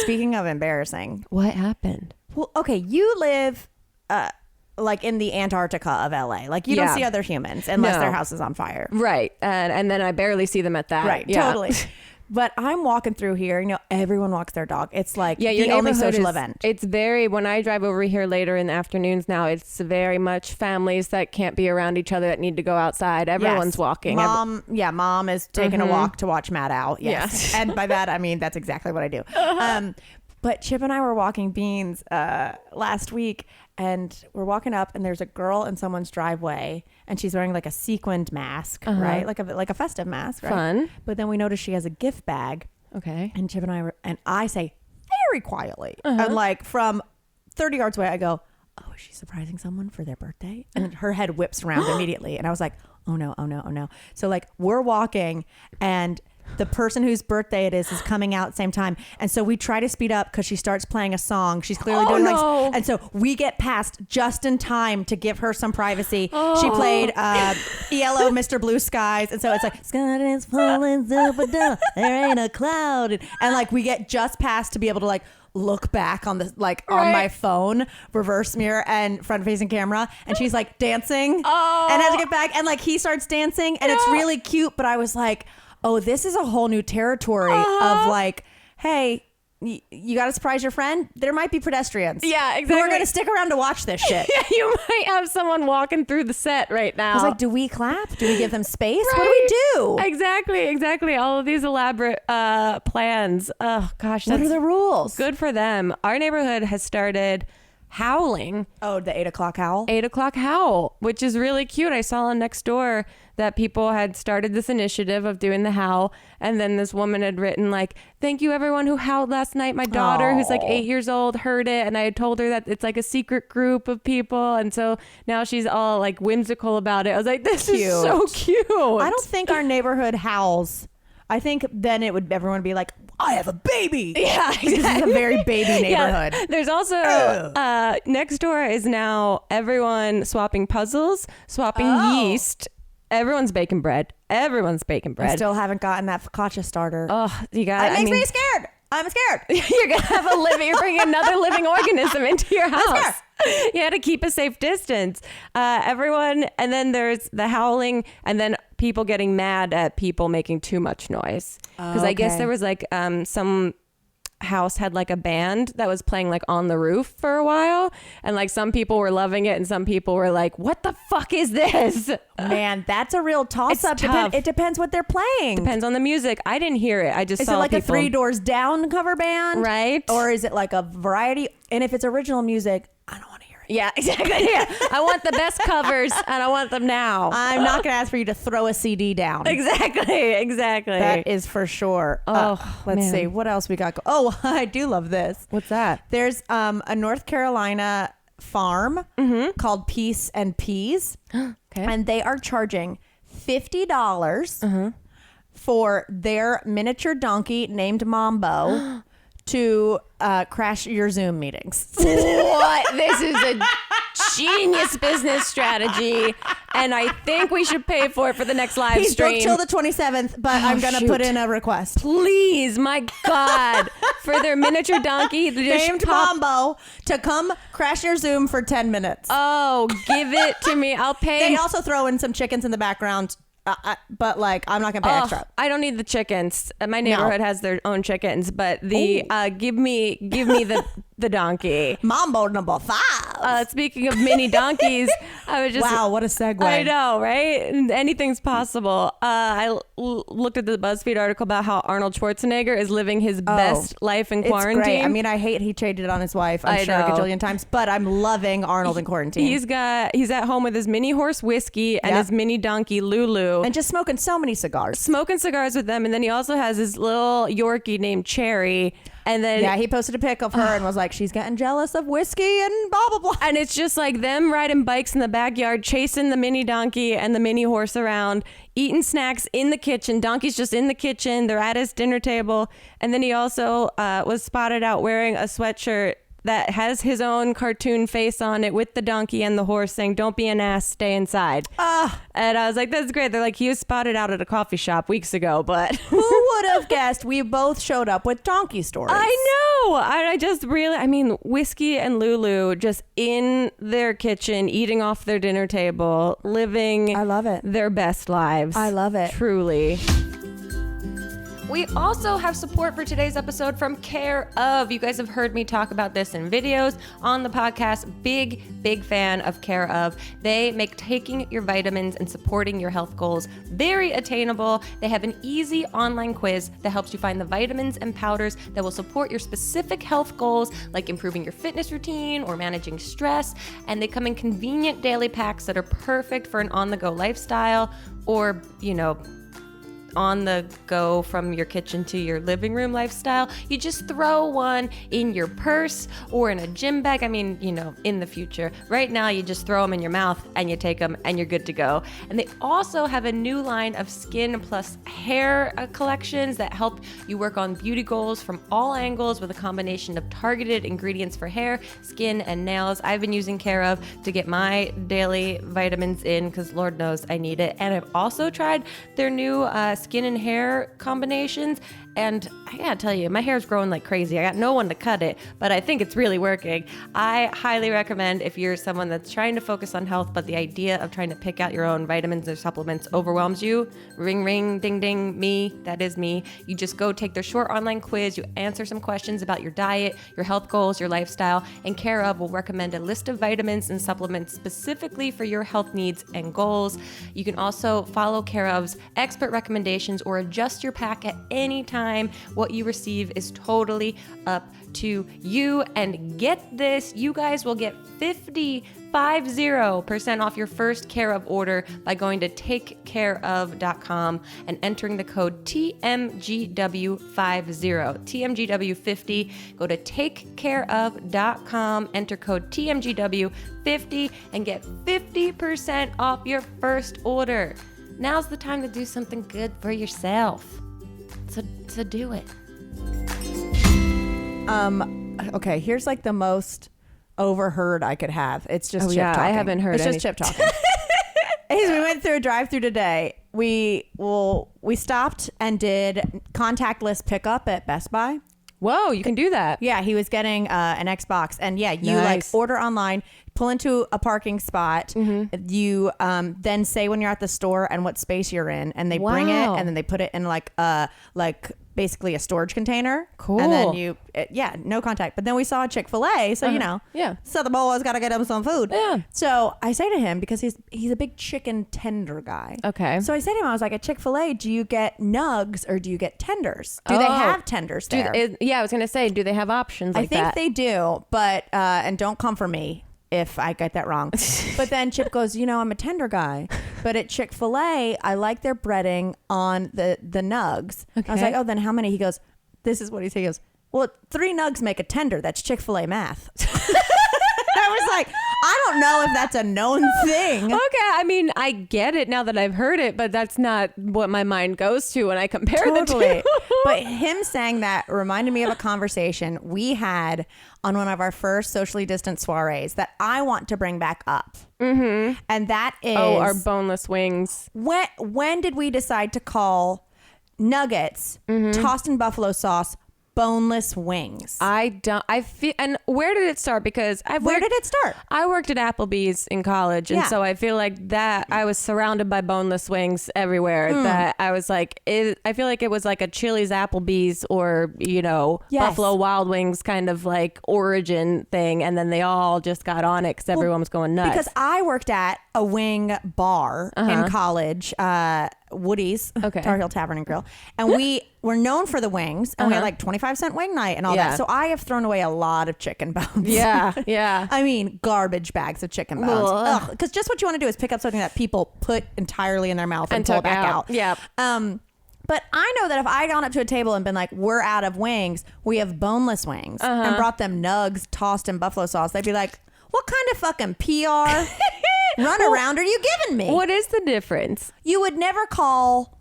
Speaking of embarrassing. What happened? Well, okay. You live, like in the Antarctica of LA. Like you don't see other humans unless their house is on fire. Right. And then I barely see them at that. Right. Yeah. Totally. But I'm walking through here, you know, everyone walks their dog. It's like your the only social event. It's very, when I drive over here later in the afternoons now, it's very much families that can't be around each other that need to go outside. Everyone's walking. Mom is taking a walk to watch Matt out. Yes. And by that, I mean, that's exactly what I do. But Chip and I were walking Beans last week, and we're walking up, and there's a girl in someone's driveway, and she's wearing like a sequined mask, right? Like a festive mask, right? Fun. But then we notice she has a gift bag. Okay. And Chip and I say very quietly, and like from 30 yards away, I go, "Oh, is she surprising someone for their birthday?" And her head whips around immediately, and I was like, "Oh no, oh no, oh no!" So like we're walking, and the person whose birthday it is coming out at the same time. And so we try to speed up because she starts playing a song. She's clearly doing like, and so we get past just in time to give her some privacy. She played ELO Mr. Blue Skies. And so it's like, sky is falling, there ain't a cloud. And like we get just past to be able to like look back on the on my phone, reverse mirror and front facing camera, and she's like dancing and has to get back, and like he starts dancing and it's really cute. But I was like, oh, this is a whole new territory of like, hey, you got to surprise your friend. There might be pedestrians. Yeah, exactly. Who are going to stick around to watch this shit. Yeah, you might have someone walking through the set right now. I was like, do we clap? Do we give them space? Right? What do we do? Exactly. All of these elaborate plans. Oh, gosh. What are the rules? Good for them. Our neighborhood has started howling. Oh, the 8 o'clock howl? 8 o'clock howl, which is really cute. I saw on Nextdoor that people had started this initiative of doing the howl, and then this woman had written like, thank you everyone who howled last night. My daughter, who's like 8 years old, heard it, and I had told her that it's like a secret group of people, and so now she's all like whimsical about it. I was like, this is so cute. I don't think our neighborhood howls. I think then everyone would be like, I have a baby. Yeah, exactly. This is a very baby neighborhood. Yeah. There's also Nextdoor is now everyone swapping puzzles, swapping yeast. Everyone's baking bread. I still haven't gotten that focaccia starter. Oh, you got. It makes me scared. I'm scared. You're gonna have you're bringing another living organism into your house. You had to keep a safe distance. Everyone, and then there's the howling, and then people getting mad at people making too much noise. Because I guess there was like some house had like a band that was playing like on the roof for a while, and like some people were loving it and some people were like, what the fuck is this? Man, that's a real toss-up. It depends what they're playing. Depends on the music. I didn't hear it. I just saw it like people. a Three Doors Down cover band, right? Or is it like a variety? And if it's original music, I don't want to hear it. Yeah, exactly. Yeah. I want the best covers and I want them now. I'm not going to ask for you to throw a CD down. Exactly. That is for sure. Let's see. What else we got? I do love this. What's that? There's a North Carolina farm called Peace and Peas. Okay. And they are charging $50 for their miniature donkey named Mambo to crash your Zoom meetings. What? This is a genius business strategy, and I think we should pay for it for the next live stream. He's booked till the 27th, but I'm going to put in a request. Please, my God, for their miniature donkey. Named Mambo to come crash your Zoom for 10 minutes. Oh, give it to me. I'll pay. They also throw in some chickens in the background. But like, I'm not gonna pay extra. I don't need the chickens. My neighborhood has their own chickens, but the give me the donkey. Mambo number 5. Speaking of mini donkeys, I was just wow, what a segue. I know, right? Anything's possible. I looked at the BuzzFeed article about how Arnold Schwarzenegger is living his best life in quarantine. It's great. I mean, I hate he traded it on his wife. I'm sure a gajillion times, but I'm loving Arnold in quarantine. He's at home with his mini horse Whiskey and his mini donkey Lulu. And just smoking so many cigars. Smoking cigars with them. And then he also has his little Yorkie named Cherry. And then he posted a pic of her and was like, she's getting jealous of Whiskey and blah, blah, blah. And it's just like them riding bikes in the backyard, chasing the mini donkey and the mini horse around, eating snacks in the kitchen. Donkey's just in the kitchen. They're at his dinner table. And then he also was spotted out wearing a sweatshirt that has his own cartoon face on it with the donkey and the horse saying, "Don't be an ass, stay inside." And I was like, that's great. They're like, he was spotted out at a coffee shop weeks ago, but who would have guessed we both showed up with donkey stories? I know. I just really, I mean, Whiskey and Lulu just in their kitchen, eating off their dinner table, living I love it. Their best lives. I love it. Truly. We also have support for today's episode from Care Of. You guys have heard me talk about this in videos on the podcast. Big fan of Care Of. They make taking your vitamins and supporting your health goals very attainable. They have an easy online quiz that helps you find the vitamins and powders that will support your specific health goals, like improving your fitness routine or managing stress. And they come in convenient daily packs that are perfect for an on-the-go lifestyle or, on the go from your kitchen to your living room lifestyle. You just throw one in your purse or in a gym bag. I mean, in the future. Right now, you just throw them in your mouth and you take them and you're good to go. And they also have a new line of skin plus hair collections that help you work on beauty goals from all angles with a combination of targeted ingredients for hair, skin, and nails. I've been using Care Of to get my daily vitamins in because Lord knows I need it. And I've also tried their new skin and hair combinations, and I gotta tell you, my hair's growing like crazy. I got no one to cut it, but I think it's really working. I highly recommend if you're someone that's trying to focus on health, but the idea of trying to pick out your own vitamins or supplements overwhelms you. Ring, ring, ding, ding, me. That is me. You just go take their short online quiz. You answer some questions about your diet, your health goals, your lifestyle, and Care Of will recommend a list of vitamins and supplements specifically for your health needs and goals. You can also follow Care Of's expert recommendations or adjust your pack at any time. What you receive is totally up to you. And get this, you guys will get 50% off your first Care Of order by going to takecareof.com and entering the code TMGW50. TMGW50. Go to takecareof.com, enter code TMGW50 and get 50% off your first order. Now's the time to do something good for yourself. So do it. Okay, here's like the most overheard I could have. It's just Chip talking. I haven't heard It's just Chip talking. We went through a drive-through today. We stopped and did contactless pickup at Best Buy. Whoa, you can do that. Yeah, he was getting an Xbox, and you like order online, pull into a parking spot. Mm-hmm. You then say when you're at the store and what space you're in, and they bring it, and then they put it in like basically a storage container. Cool. And then no contact. But then we saw a Chick-fil-A, so so the boys got to get him some food. Yeah. So I say to him, because he's a big chicken tender guy. Okay. So I say to him, I was like, at Chick-fil-A, do you get nugs or do you get tenders? Do they have tenders there? I was gonna say, do they have options like that? I think they do, but and don't come for me if I get that wrong. But then Chip goes, I'm a tender guy. But at Chick-fil-A, I like their breading on the nugs. Okay. I was like, oh, then how many? He goes, this is what he said. He goes, well, 3 nugs make a tender. That's Chick-fil-A math. I was like, I don't know if that's a known thing. Okay, I mean, I get it now that I've heard it, but that's not what my mind goes to when I compare the two. But him saying that reminded me of a conversation we had on one of our first socially distant soirees that I want to bring back up. Mm-hmm. And that is... our boneless wings. When did we decide to call nuggets tossed in buffalo sauce boneless wings? I feel, and where did it start? Because where did it start? I worked at Applebee's in college, and so I feel like that I was surrounded by boneless wings everywhere. That I was like, I feel like it was like a Chili's, Applebee's, or Buffalo Wild Wings kind of like origin thing, and then they all just got on it because everyone was going nuts. Because I worked at a wing bar in college, Woody's, Tar Heel Tavern and Grill, and we were known for the wings, and we had like 25-cent wing night and all that. So I have thrown away a lot of chicken bones. Yeah. I mean, garbage bags of chicken bones. Because just what you want to do is pick up something that people put entirely in their mouth and pull it back out. Yeah. But I know that if I gone up to a table and been like, we're out of wings, we have boneless wings, and brought them nugs tossed in buffalo sauce, they'd be like, what kind of fucking PR around are you giving me? What is the difference? You would never call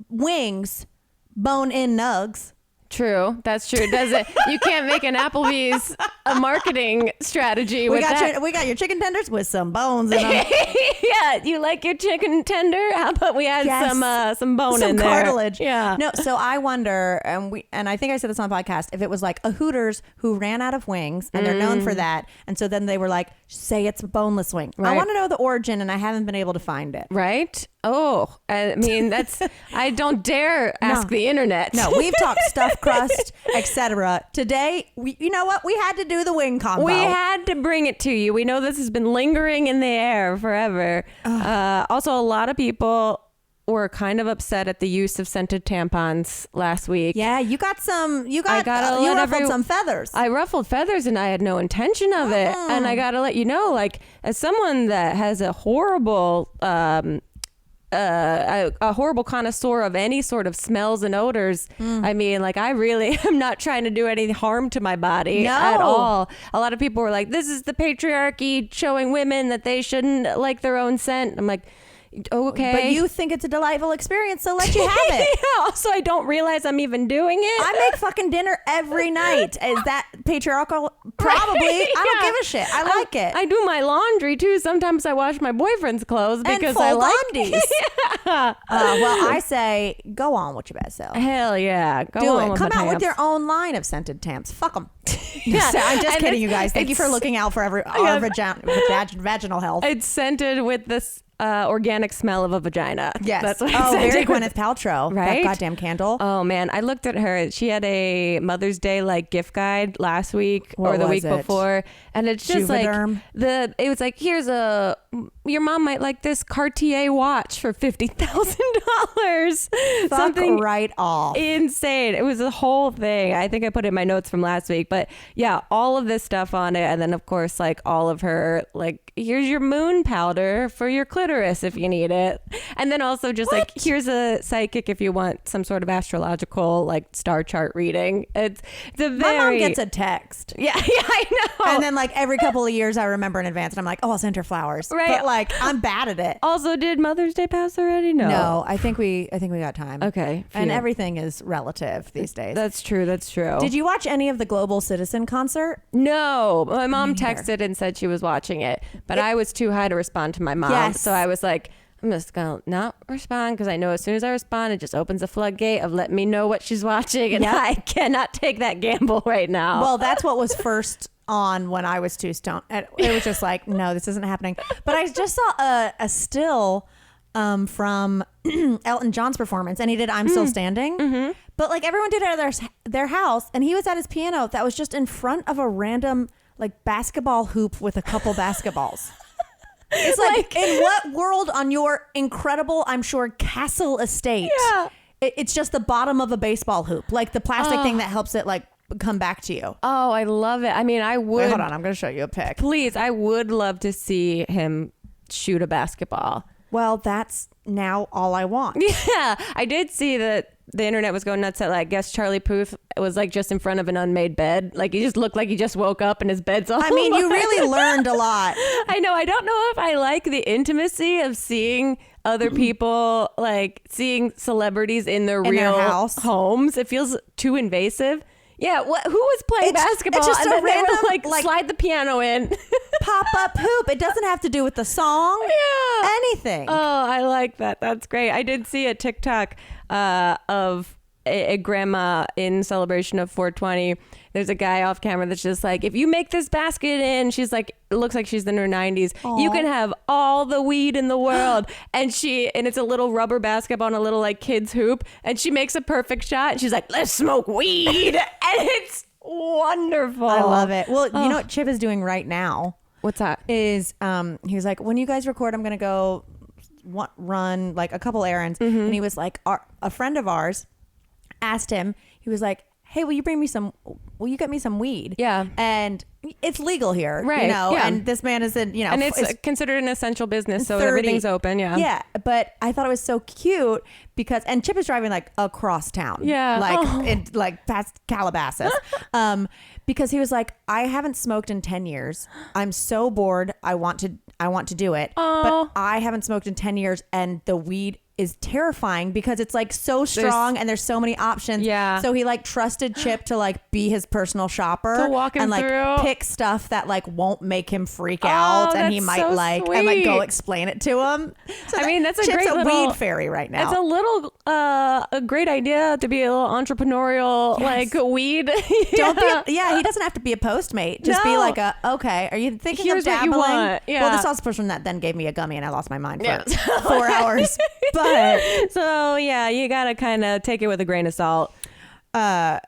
wings bone-in nugs. True. That's true. Does it? You can't make an Applebee's a marketing strategy with that. We got your chicken tenders with some bones in them. Yeah. You like your chicken tender? How about we add some bone in there? Some cartilage. Yeah. No, so I wonder, and I think I said this on the podcast, if it was like a Hooters who ran out of wings and they're known for that. And so then they were like, say it's a boneless wing. Right. I want to know the origin, and I haven't been able to find it. Right? Oh, I mean, I don't dare ask the internet. No, we've talked stuffed crust, etc. Today, you know what? We had to do the wing combo. We had to bring it to you. We know this has been lingering in the air forever. Also, a lot of people were kind of upset at the use of scented tampons last week. Yeah, you ruffled some feathers. I ruffled feathers, and I had no intention of it. And I got to let you know, like, as someone that has a horrible... a horrible connoisseur of any sort of smells and odors. I mean, like, I really am not trying to do any harm to my body at all. A lot of people were like, this is the patriarchy showing women that they shouldn't like their own scent. I'm like, okay. But you think it's a delightful experience, so let you have it. Yeah, also, I don't realize I'm even doing it. I make fucking dinner every night. Is that patriarchal? Probably. Right? I don't give a shit. I like it. I do my laundry, too. Sometimes I wash my boyfriend's clothes because I like undies. Well, I say, go on with your best self. Hell yeah. Do it. Come out with your own line of scented tamps. Fuck them. Yeah, I'm just kidding, you guys. Thank you for looking out for our vaginal health. It's scented with this organic smell of a vagina. Yes. That's what very Gwyneth Paltrow. Right? That goddamn candle. Oh, man. I looked at her. She had a Mother's Day like gift guide last week or the week before. And it's just Juvederm. like it was like, your mom might like this Cartier watch for $50,000. Something right off. Insane. It was a whole thing. I think I put it in my notes from last week, but yeah, all of this stuff on it. And then of course, like all of her, like, here's your moon powder for your clitoris if you need it. And then also just like, here's a psychic if you want some sort of astrological like star chart reading. It's the very... My mom gets a text. Yeah, I know. And then like every couple of years I remember in advance and I'm like, oh, I'll send her flowers. Right. But like I'm bad at it. Also, did Mother's Day pass already? No, I think we got time. Okay. And everything is relative these days. That's true. Did you watch any of the Global Citizen concert? No. My mom texted and said she was watching it, but I was too high to respond to my mom. Yes. So I was like, I'm just going to not respond because I know as soon as I respond, it just opens a floodgate of letting me know what she's watching. And I cannot take that gamble right now. Well, that's what was first on when I was too stoned. It was just like, no, this isn't happening. But I just saw a still from Elton John's performance, and he did I'm Still Standing. Mm-hmm. But like everyone did it at their house, and he was at his piano that was just in front of a random like basketball hoop with a couple basketballs. It's like, in what world on your incredible, I'm sure, castle estate, it's just the bottom of a baseball hoop, like the plastic thing that helps it like come back to you. Oh, I love it. I mean, I would... Wait, hold on. I'm going to show you a pic. Please, I would love to see him shoot a basketball. Well, that's now all I want. Yeah, I did see that the internet was going nuts that I guess Charlie Puth was like just in front of an unmade bed. Like he just looked like he just woke up and his bed's all. I mean, you really learned a lot. I know. I don't know if I like the intimacy of seeing other people, like seeing celebrities in their real homes. It feels too invasive. Yeah, who was playing basketball? It's just and a then random, they would, like slide the piano in. Pop-up hoop. It doesn't have to do with the song. Yeah. Anything. Oh, I like that. That's great. I did see a TikTok of a grandma in celebration of 420. There's a guy off camera that's just like, if you make this basket in, she's like, it looks like she's in her 90s. Aww. You can have all the weed in the world. and it's a little rubber basketball on a little like kid's hoop. And she makes a perfect shot. And she's like, let's smoke weed. And it's wonderful. I love it. Well, you know what Chip is doing right now? What's that? Is he was like, when you guys record, I'm going to go run like a couple errands. Mm-hmm. And he was like, a friend of ours asked him, he was like, hey, will you get me some weed? Yeah. And it's legal here, right? You know, yeah. And this man is in, you know, and it's considered an essential business, so 30. Everything's open. Yeah. Yeah. But I thought it was so cute because, and Chip is driving like across town. Yeah. Like past Calabasas. Because he was like, I haven't smoked in 10 years. I'm so bored. I want to do it. But I haven't smoked in 10 years and the weed is terrifying because it's like so strong and there's so many options. Yeah. So he like trusted Chip to like be his personal shopper to walk him and like through. Pick stuff that like won't make him freak out and he might so like sweet. and like go explain it to him. So I mean, that's a Chip's great little weed fairy right now. It's a little a great idea to be a little entrepreneurial like weed. Don't be he doesn't have to be a Postmate. Just be like okay, are you thinking Here's of dabbling? What you want. Yeah. Well, this was the person that then gave me a gummy and I lost my mind for 4 hours. But so yeah, you gotta kind of take it with a grain of salt. Let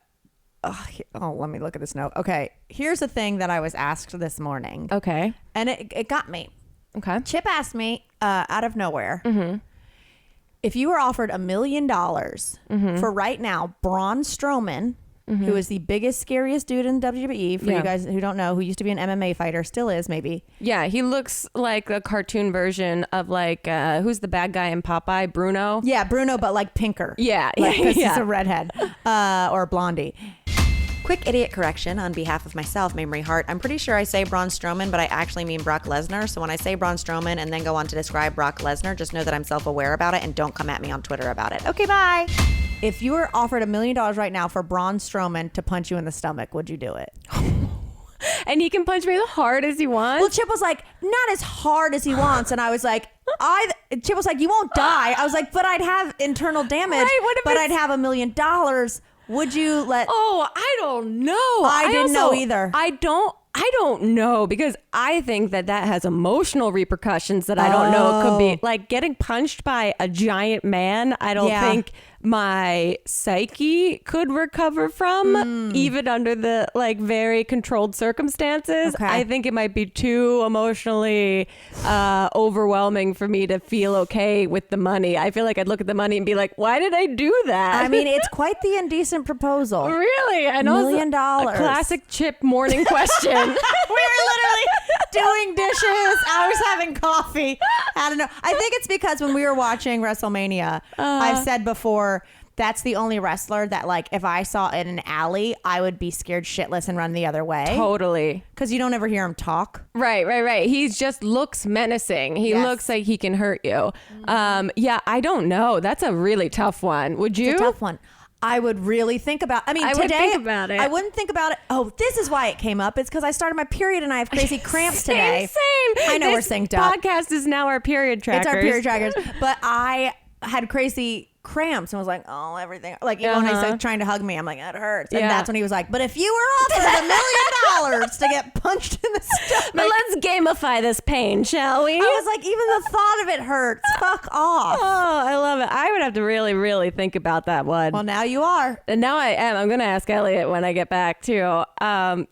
me look at this note. Okay, here's the thing that I was asked this morning. Okay, and it got me. Okay, Chip asked me out of nowhere, if you were offered $1 million for right now, Braun Strowman, who is the biggest, scariest dude in WWE, for you guys who don't know, who used to be an MMA fighter, still is maybe. Yeah, he looks like a cartoon version of like, who's the bad guy in Popeye? Bruno? Yeah, Bruno, but like pinker. Yeah. Because he's a redhead or a blondie. Quick idiot correction on behalf of myself, Mamrie Hart. I'm pretty sure I say Braun Strowman, but I actually mean Brock Lesnar. So when I say Braun Strowman and then go on to describe Brock Lesnar, just know that I'm self-aware about it and don't come at me on Twitter about it. Okay, bye. If you were offered $1 million right now for Braun Strowman to punch you in the stomach, would you do it? And he can punch me as hard as he wants? Well, Chip was like, not as hard as he wants. And I was like, Chip was like, you won't die. I was like, but I'd have internal damage. Right, but I'd have $1 million. Would you let... Oh, I don't know. I didn't know either. I don't know because I think that has emotional repercussions that I don't know it could be. Like getting punched by a giant man, I don't think my psyche could recover from even under the like very controlled circumstances. Okay. I think it might be too emotionally overwhelming for me to feel okay with the money. I feel like I'd look at the money and be like, why did I do that? I mean, it's quite the indecent proproposal. Really? I know. $1 million. A classic Chip morning question. We were literally doing dishes. I was having coffee. I don't know. I think it's because when we were watching WrestleMania, I've said before, that's the only wrestler that like if I saw in an alley, I would be scared shitless and run the other way. Totally. Because you don't ever hear him talk. Right. He just looks menacing. He looks like he can hurt you. Yeah, I don't know. That's a really tough one. Would you? It's a tough one. I would really think about. I mean, I today would think about it. I wouldn't think about it. Oh, this is why it came up. It's because I started my period and I have crazy cramps today. Same. I know we're synced up. Podcast is now our period trackers. It's our period trackers. But I had crazy cramps and was like, oh, everything. Like even when he's like trying to hug me, I'm like, that hurts. And that's when he was like, but if you were offered $1 million to get punched in the stomach, but let's gamify this pain, shall we? I was like, even the thought of it hurts. Fuck off. Oh, I love it. I would have to really, really think about that one. Well, now you are. And now I am. I'm going to ask Elliot when I get back too.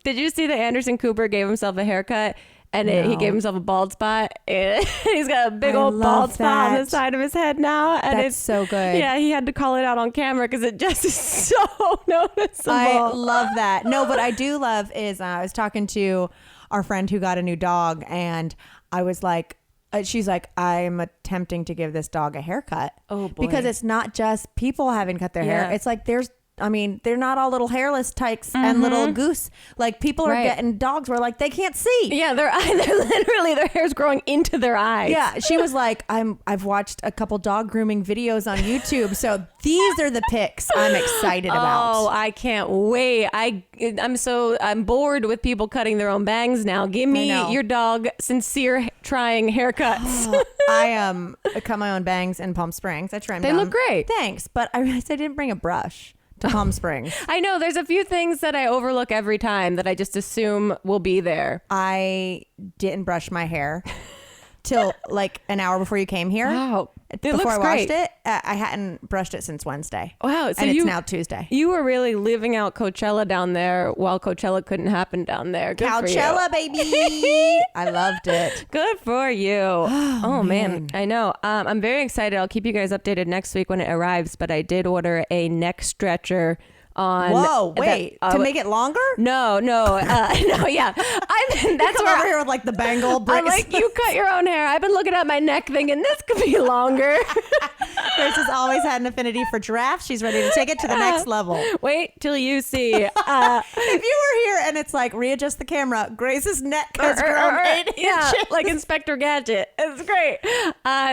Did you see that Anderson Cooper gave himself a haircut? And he gave himself a bald spot. He's got a big old bald spot on the side of his head now. And it's so good. Yeah, he had to call it out on camera because it just is so noticeable. I love that. No, what I do love is I was talking to our friend who got a new dog and I was like, she's like, I'm attempting to give this dog a haircut. Oh, boy. Because it's not just people having cut their hair. It's like they're not all little hairless tykes and little goose. Like people are getting dogs where like they can't see. Yeah, they're literally their hair's growing into their eyes. Yeah, she was like, I've watched a couple dog grooming videos on YouTube, so these are the pics I'm excited about. Oh, I can't wait. I'm bored with people cutting their own bangs now. Give me your dog sincere trying haircuts. I cut my own bangs in Palm Springs. I trimmed them. They look great. Thanks, but I realized I didn't bring a brush to Palm Springs. I know there's a few things that I overlook every time that I just assume will be there. I didn't brush my hair till like an hour before you came here. Wow. Before I washed it, I hadn't brushed it since Wednesday. Wow. So and it's now Tuesday. You were really living out Coachella down there while Coachella couldn't happen down there. Good Coachella, baby. I loved it. Good for you. Oh man. I know. I'm very excited. I'll keep you guys updated next week when it arrives, but I did order a neck stretcher on. Whoa, wait, to make it longer? No, yeah. That's where over here with like the bangle braids. I'm like, you cut your own hair. I've been looking at my neck thinking this could be longer. Grace has always had an affinity for giraffes. She's ready to take it to the next level. Wait till you see. If you were here and it's like, readjust the camera, Grace's neck has grown 8 inches. Like Inspector Gadget. It's great.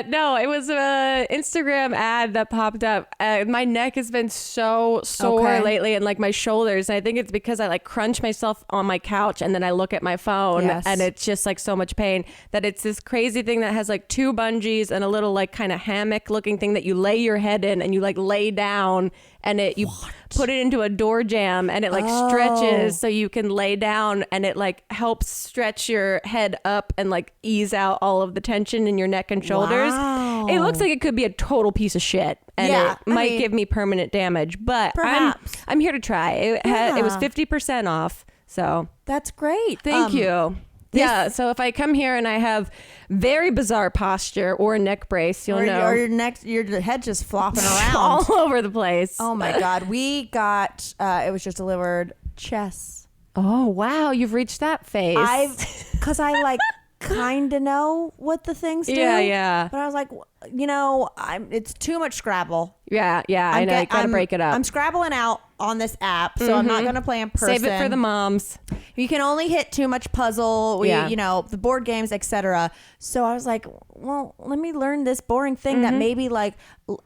No, it was an Instagram ad that popped up. My neck has been so sore lately, and like my shoulders. And I think it's because I like crunch myself on my couch and then I look at my phone and it's just like so much pain that it's this crazy thing that has like 2 bungees and a little like kind of hammock looking thing that you lay your head in and you like lay down and you put it into a door jamb and it like stretches so you can lay down and it like helps stretch your head up and like ease out all of the tension in your neck and shoulders. Wow. It looks like it could be a total piece of shit and it might give me permanent damage, but I'm here to try. It was 50% off. So that's great. Thank you. Yeah, so if I come here and I have very bizarre posture or a neck brace, you'll know. Or your head just flopping around. All over the place. Oh my God. We got, it was just delivered, chess. Oh, wow. You've reached that phase. Because I like kind of know what the things do. Yeah. But I was like, it's too much Scrabble. Yeah. I know. You gotta break it up. I'm Scrabbling out on this app, so I'm not going to play in person. Save it for the moms. You can only hit too much puzzle, the board games, etc. So I was like, well, let me learn this boring thing that maybe like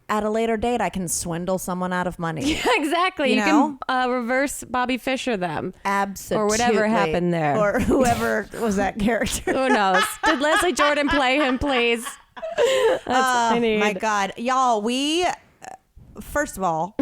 at a later date I can swindle someone out of money. Yeah, exactly. You can reverse Bobby Fischer them. Absolutely. Or whatever happened there. Or whoever was that character. Who knows? Did Leslie Jordan play him, please? That's what I need. My God. Y'all, we, first of all,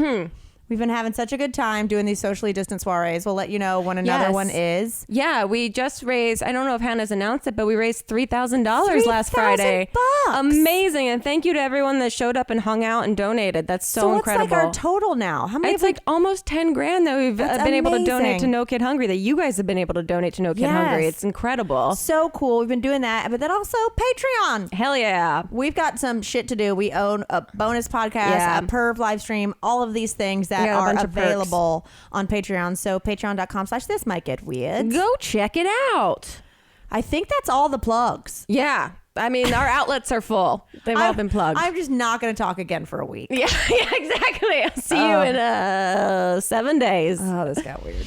we've been having such a good time doing these socially distanced soirees. We'll let you know when another one is. Yeah, we just raised, I don't know if Hannah's announced it, but we raised $3,000 last Friday. $3,000. Amazing. And thank you to everyone that showed up and hung out and donated. That's so incredible. What's like our total now? How many? It's like almost 10 grand that we've been able to donate to No Kid Hungry, that you guys have been able to donate to No Kid Hungry. It's incredible. So cool. We've been doing that. But then also Patreon. Hell yeah. We've got some shit to do. We own a bonus podcast, a perv live stream, all of these things that are available on Patreon. So patreon.com/this might get weird. Go check it out. I think that's all the plugs. Yeah. I mean, our outlets are full. They've all been plugged. I'm just not going to talk again for a week. Yeah, exactly. I'll see you in 7 days. Oh, this got weird.